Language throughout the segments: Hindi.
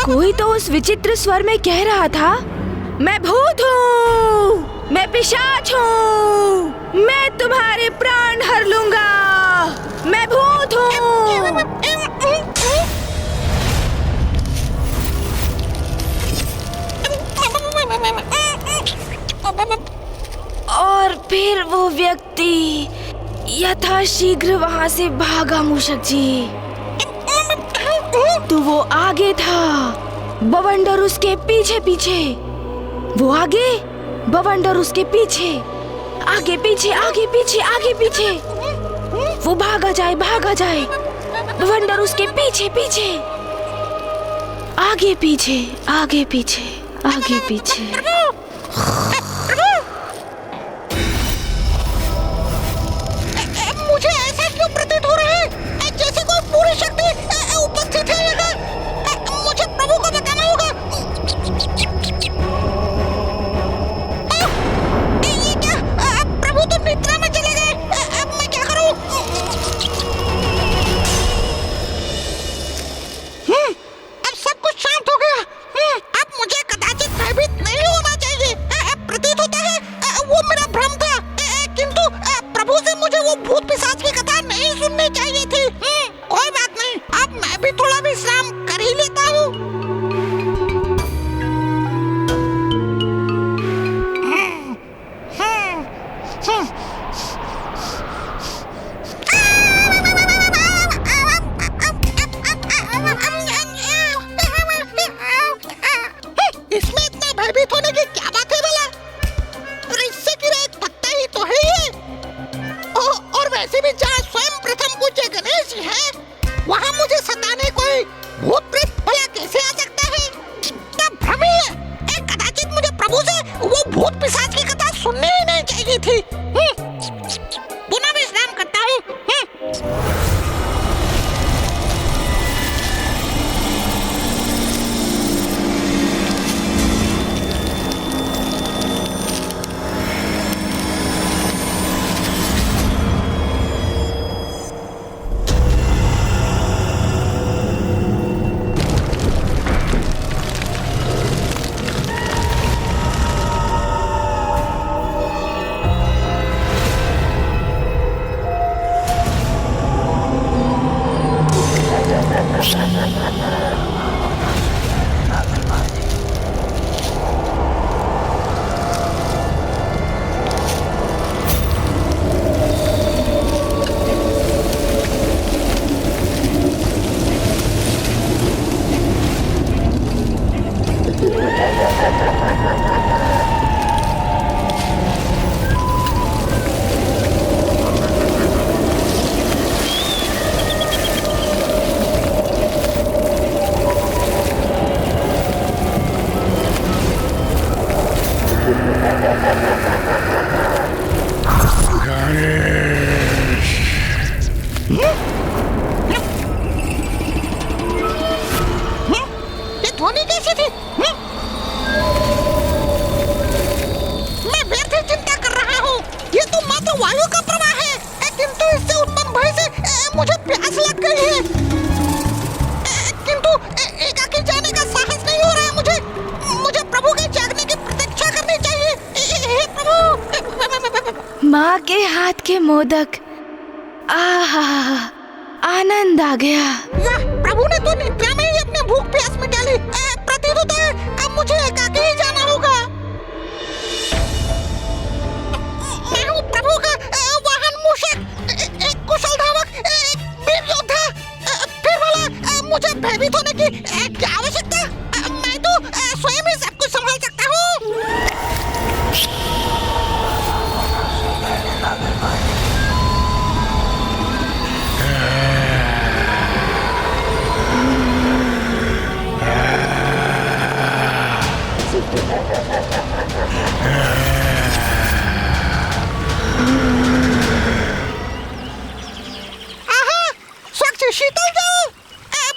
कोई तो उस विचित्र स्वर में कह रहा था, मैं भूत हूँ, मैं पिशाच हूँ, मैं तुम्हारे प्राण हर लूंगा, मैं भूत हूँ। और फिर वो व्यक्ति यथाशीघ्र वहाँ से भागा। मूषक जी, तो वो आगे था, बवंडर उसके पीछे पीछे। वो आगे, बवंडर उसके पीछे, आगे पीछे आगे पीछे आगे पीछे। वो भागा जाए, बवंडर उसके पीछे पीछे, आगे पीछे आगे पीछे आगे पीछे। मुझे ऐसा क्यों प्रतीत हो रहा है जैसे कोई पूरी शक्ति उपस्थित है यहाँ? मुझे प्रभु को बताना होगा। ये क्या? प्रभु तो निद्रा में चले गए। अब मैं क्या करूँ? अब सब कुछ शांत हो गया। अब मुझे कदाचित भयभीत नहीं होना चाहिए। प्रतीत होता है वो मेरा भ्रम था, किंतु प्रभु से मुझे वो भूत पिशाच की कथा नहीं सुननी चाहिए थी। कोई बात नहीं, अब मैं भी थोड़ा विश्राम कर ही लेता हूँ। इसमें इतना भयभीत होने की क्या बात है भला? और इससे गिरा एक पत्ता ही तो है ये। और वैसे भी जहाँ स्वयं प्रथम पूज्य गणेश जी हैं, वहाँ मुझे सताने कोई भूत प्रेत भला कैसे आ सकता है? तब भ्रम ही है। कदाचित मुझे प्रभु से वो भूत पिशाच की कथा सुननी ही नहीं चाहिए थी। पुनः विश्राम करता हूँ। ये ध्वनि कैसी थी? मैं व्यर्थ ही चिंता कर रहा हूँ। ये तो मात्र वायु का प्रवाह है, किंतु इससे उत्पन्न भय से मुझे प्यास लग गई है। किंतु एकाकी जाने का साहस नहीं हो रहा है मुझे प्रभु के जागने की प्रतीक्षा करनी चाहिए। हे प्रभु! माँ के हाथ के मोदक, आहा, आनंद आ गया। वाह, प्रभु ने तो निद्रा में ही अपनी भूख प्यास मिटा ली। प्रतीत होता है अब मुझे एकाकी ही जाना होगा। मैं हूँ प्रभु का वाहन मूषक, एक कुशल धावक, एक वीर योद्धा। फिर वाला मुझे भयभीत होने की क्या आवश्यकता? मैं तो स्वयं ही सब कुछ संभाल सकता हूँ। स्वच्छ शीतल जल,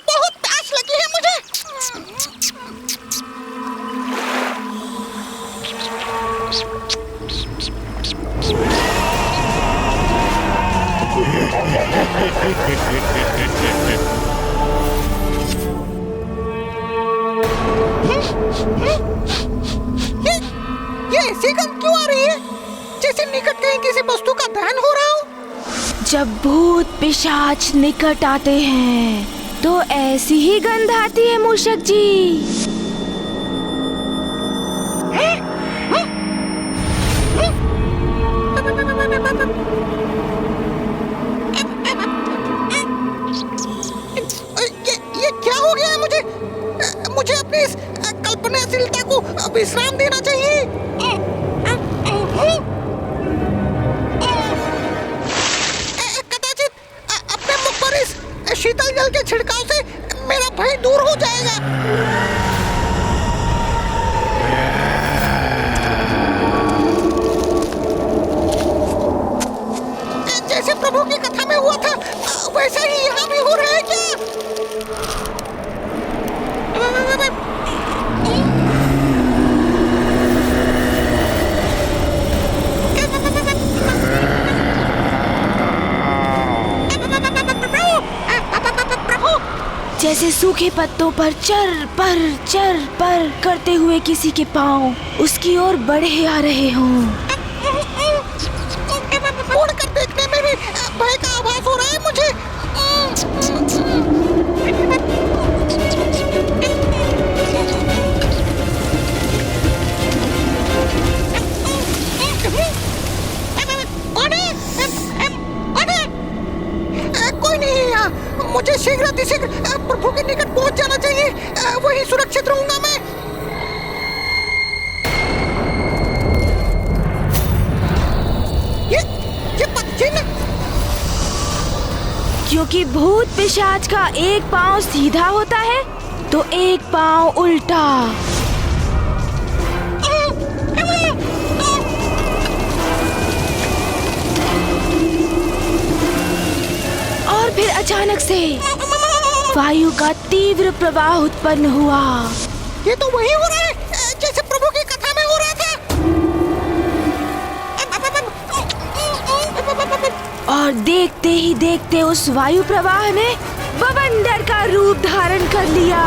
बहुत प्यास लगी है मुझे। जब भूत पिशाच निकट आते हैं तो ऐसी ही गंध आती है मूषक जी। ये क्या हो गया है मुझे? मुझे अपनी इस कल्पनाशीलता को विश्राम देना चाहिए। कदाचित अपने मुख पर इस शीतल जल के छिड़काव से मेरा भय दूर हो जाएगा। जैसे प्रभु की कथा में हुआ था वैसा ही यहाँ भी हो रहा है क्या? जैसे सूखे पत्तों पर चर पर करते हुए किसी के पांव उसकी ओर बढ़े आ रहे हों। उड़ कर देखने में भी भय का आभास हो रहा है मुझे। कोई नहीं, मुझे शीघ्र प्रभु के निकट पहुंच जाना चाहिए। वहीं सुरक्षित रहूंगा मैं। ये पक्षी क्योंकि भूत पिशाच का एक पांव सीधा होता है तो एक पांव उल्टा। और फिर अचानक से वायु का तीव्र प्रवाह उत्पन्न हुआ। ये तो वही हो रहा है जैसे प्रभु की कथा में हो रहा था। और देखते ही देखते उस वायु प्रवाह ने बवंडर का रूप धारण कर लिया।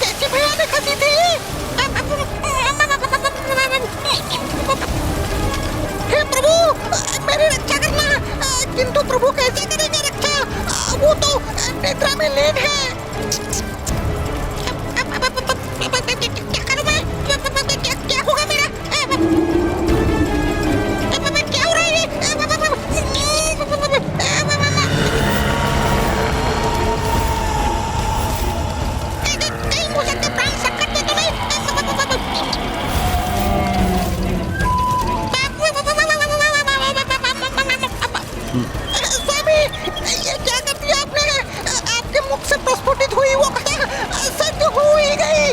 कैसी भयानक हंसी थी। हे प्रभु, मेरी रक्षा करना। किंतु प्रभु कैसे करेंगे रक्षा? वो तो निद्रा में लीन है। क्या करूं मैं? क्या होगा मेरा? क्या हो रहा है? कहीं मुझे अपने प्राण संकट में तो नहीं? स्वामी, ये क्या कर दिया आपने? आपके मुख से प्रस्फुटित हुई वो कथा सत्य हो ही गई।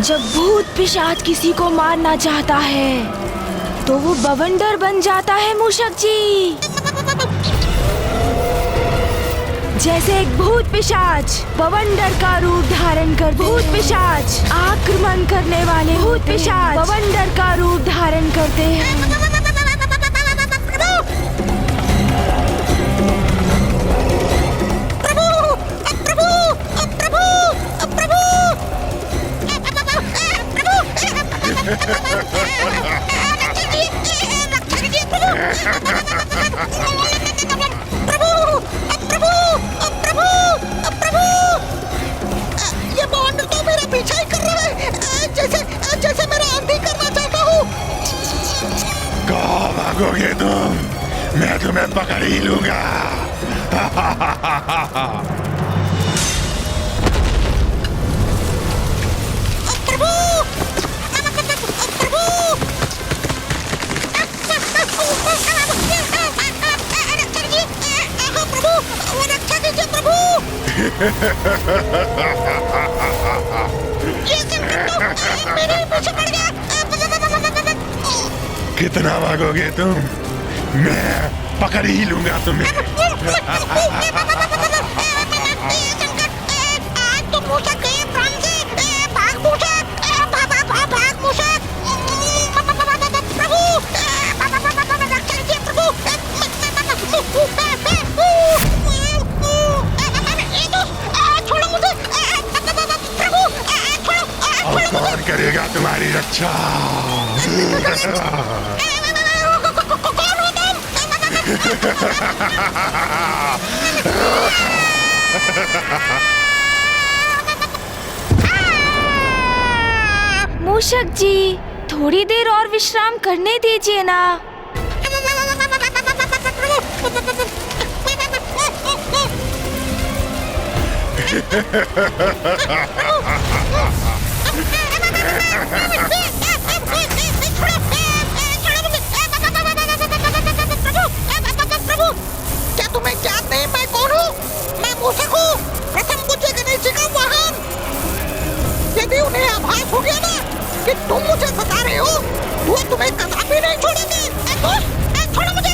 जब भूत पिशाच किसी को मारना चाहता है तो वो बवंडर बन जाता है मूषक जी। जैसे एक भूत पिशाच बवंडर का रूप धारण कर भूत पिशाच आक्रमण करने वाले भूत पिशाच बवंडर का रूप धारण करते हैं। ये बवंडर तो मेरा पीछा ही कर रहा है, जैसे मेरा आंधी करना चाहता हूँ। कहाँ भागोगे तुम? मैं तुम्हें पकड़ ही लूंगा। कितना भागोगे तुम? मैं पकड़ ही लूंगा तुम्हें। आज तो मूषक गए प्राण से। भाग मूषक, भाग मूषक। प्रभु, रक्षा कीजिए प्रभु। छोड़ो मुझे। कौन करेगा तुम्हारी रक्षा? कौन हो तुम? मूषक जी, थोड़ी देर और विश्राम करने दीजिए ना। क्या तुम्हें याद नहीं मैं कौन हूँ? मैं मूषक हूँ, प्रथम पूज्य गणेश जी का वाहन। यदि उन्हें आभास हो गया ना कि तुम मुझे सता रहे हो, वो तुम्हें कदापि नहीं छोड़ेंगे। छोड़ो मुझे।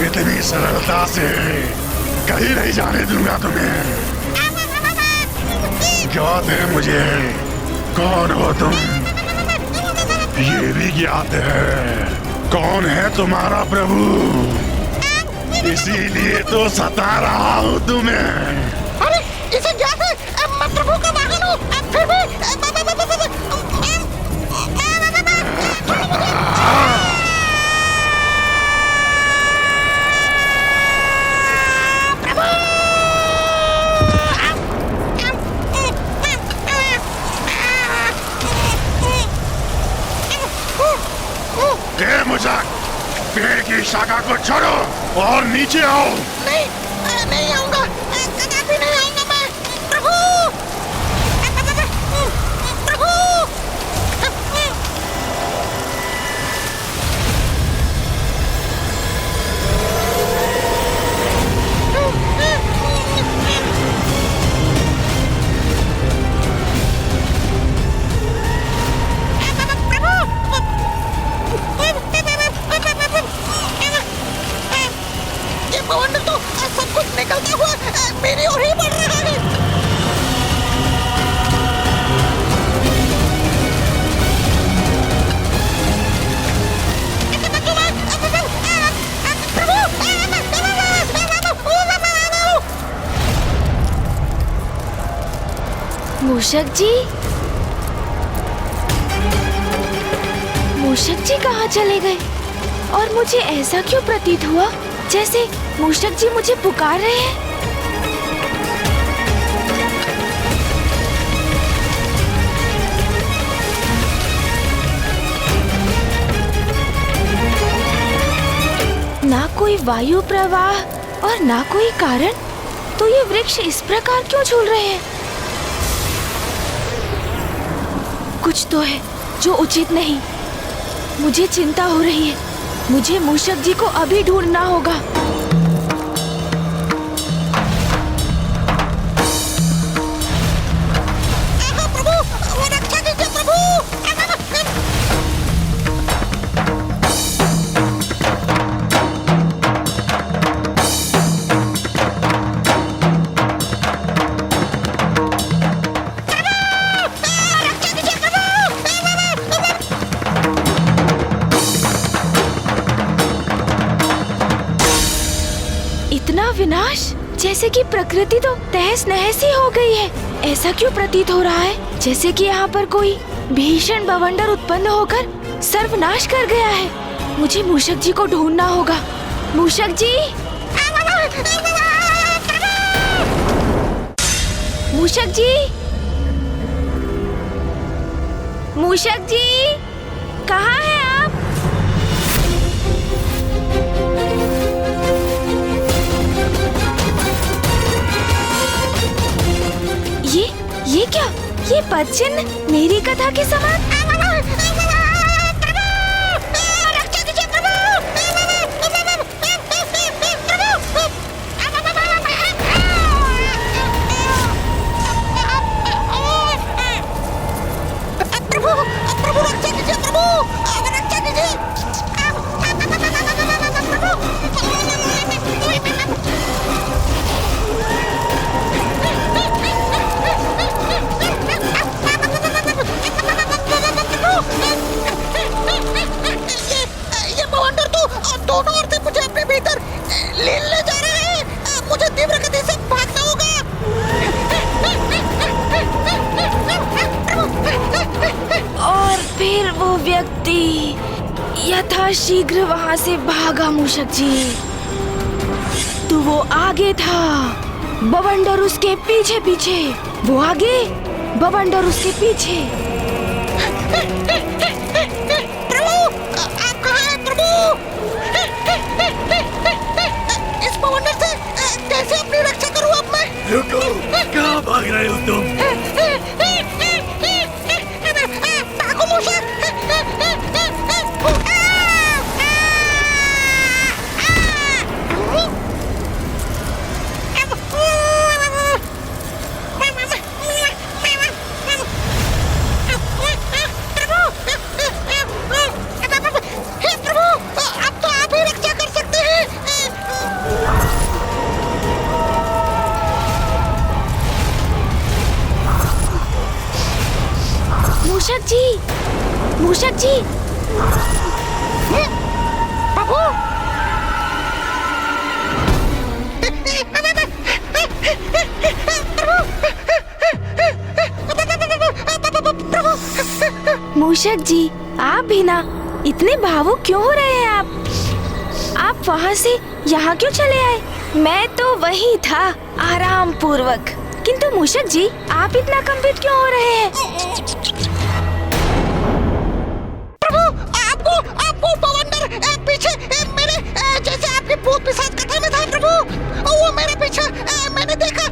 इतनी सरलता से कहीं नहीं जाने दूंगा तुम्हें। ज्ञात है मुझे कौन हो तुम, ये भी ज्ञात है कौन है तुम्हारा प्रभु, इसीलिए तो सता रहा हूँ तुम्हें। अरे इसे ज्ञात है, मैं प्रभु का वाहन हूँ, फिर भी मूषक, पेड़ की शाखा को छोड़ो और नीचे आओ। नहीं, नहीं आऊंगा, कदापि नहीं आऊंगा मैं। प्रभु, प्रभु। सब कुछ निकलता हुआ मेरी ओर ही बढ़ रहा है। मूषक जी, मूषक जी कहाँ चले गए? और मुझे ऐसा क्यों प्रतीत हुआ जैसे मूषक जी मुझे पुकार रहे हैं? ना कोई वायु प्रवाह और ना कोई कारण, तो ये वृक्ष इस प्रकार क्यों झूल रहे हैं? कुछ तो है जो उचित नहीं। मुझे चिंता हो रही है। मुझे मूषक जी को अभी ढूंढना होगा। प्रभु, वो रक्षा कीजिए प्रभु। इतना विनाश, जैसे कि प्रकृति तो तहस नहस ही हो गई है। ऐसा क्यों प्रतीत हो रहा है जैसे कि यहाँ पर कोई भीषण बवंडर उत्पन्न होकर सर्वनाश कर गया है। मुझे मूषक जी को ढूंढना होगा। मूषक जी, मूषक जी, मूषक जी, कहाँ हैं आप? ये क्या? ये पद चिन्ह मेरी कथा के समान। यथाशीघ्र वहाँ से भागा मूषक जी। तो वो आगे था, बवंडर उसके पीछे पीछे। वो आगे, बवंडर उसके पीछे। प्रभु, आप कहाँ हैं प्रभु? इस बवंडर से कैसे अपनी रक्षा करूँ अब मैं? रुको, कहाँ भाग रहे हो तुम? भागो मूषक! मूषक जी, मूषक जी। प्रभु! मूषक जी, आप भी ना इतने भावुक क्यों हो रहे हैं आप वहाँ से यहाँ क्यों चले आए? मैं तो वही था आराम पूर्वक। किंतु मूषक जी, आप इतना कंपित क्यों हो रहे हैं? आपको बवंडर पीछे मेरे जैसे आपके भूत पिशाच कथा में था प्रभु। वो मेरे पीछे मैंने देखा,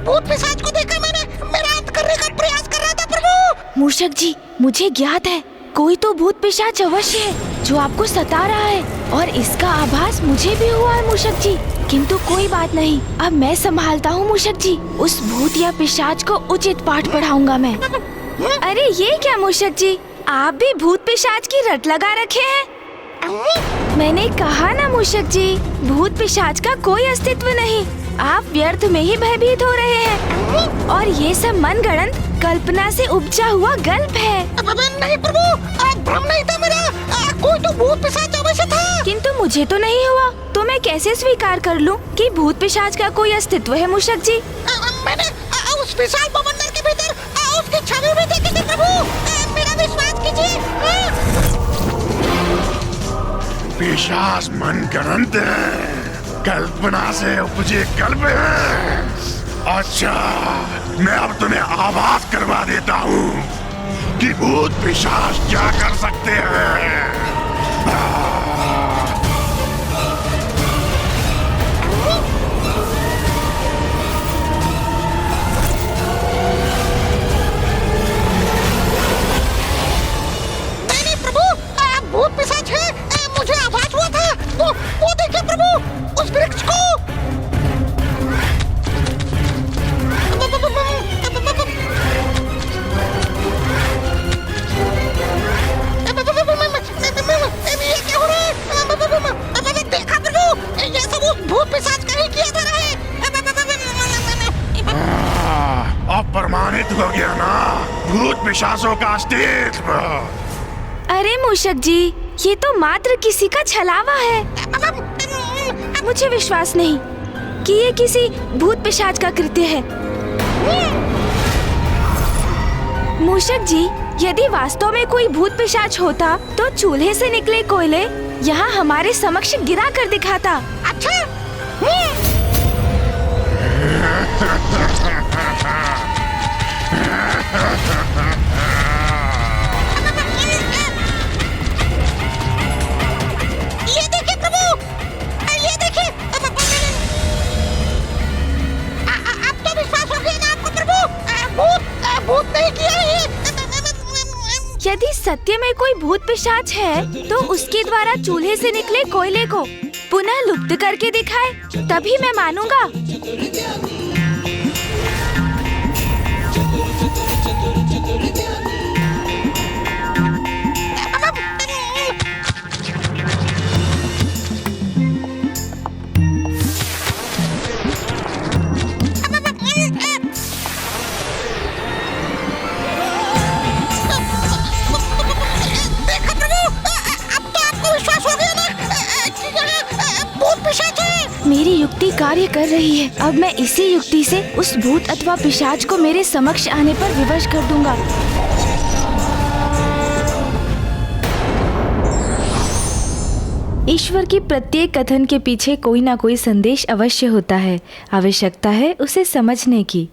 भूत पिशाच को देखा मैंने, मेरा अंत करने का प्रयास कर रहा था प्रभु। मूषक जी, मुझे ज्ञात है कोई तो भूत पिशाच अवश्य है जो आपको सता रहा है, और इसका आभास मुझे भी हुआ है मूषक जी। किंतु कोई बात नहीं, अब मैं संभालता हूँ मूषक जी। उस भूत या पिशाच को उचित पाठ पढ़ाऊंगा मैं। अरे ये क्या मूषक जी, आप भी भूत पिशाच की रट लगा रखे हैं। मैंने कहा ना मूषक जी, भूत पिशाच का कोई अस्तित्व नहीं। आप व्यर्थ में ही भयभीत हो रहे हैं, और ये सब मनगढ़ंत कल्पना से उपजा हुआ गल्प है। नहीं प्रभु, भ्रम नहीं था मेरा, कोई तो भूत पिशाच अवश्य था। किंतु मुझे तो नहीं हुआ, तो मैं कैसे स्वीकार कर लूं कि भूत पिशाच का कोई अस्तित्व है मूषक जी? मैंने उस विशाल बवंडर के भीतर उसकी छवि भी देखी थी प्रभु, मेरा विश्वास कीजिए। पिशाच मनगढ़ंत है, कल्पना से उपजे कल्प है। अच्छा, मैं अब तुम्हें आभास करवा देता हूँ कि भूत पिशाच क्या कर सकते हैं। नहीं प्रभु, भूत पिशाच है, मुझे आभास हुआ था। वो देखिए प्रभु, उस वृक्ष को। ये क्या हो रहा है? देखा प्रभु, ये सब उस भूत पिशाच का ही किया जा रहा है। अब प्रमाणित हो गया ना भूत पिशाचों का अस्तित्व। अरे मूषक जी, ये तो मात्र किसी का छलावा है। मुझे विश्वास नहीं कि ये किसी भूत पिशाच का कृत्य है। मूषक जी, यदि वास्तव में कोई भूत पिशाच होता तो चूल्हे से निकले कोयले यहाँ हमारे समक्ष गिरा कर दिखाता। अच्छा, ये देखिए प्रभु, ये देखिए। अब तो विश्वास हो गया ना आपको प्रभु, भूत नहीं किया ये। यदि सत्य में कोई भूत पिशाच है तो उसके द्वारा चूल्हे से निकले कोयले को पुनः लुप्त करके दिखाए, तभी मैं मानूंगा। मेरी युक्ति कार्य कर रही है। अब मैं इसी युक्ति से उस भूत अथवा पिशाच को मेरे समक्ष आने पर विवश कर दूंगा। ईश्वर की प्रत्येक कथन के पीछे कोई ना कोई संदेश अवश्य होता है। आवश्यकता है उसे समझने की।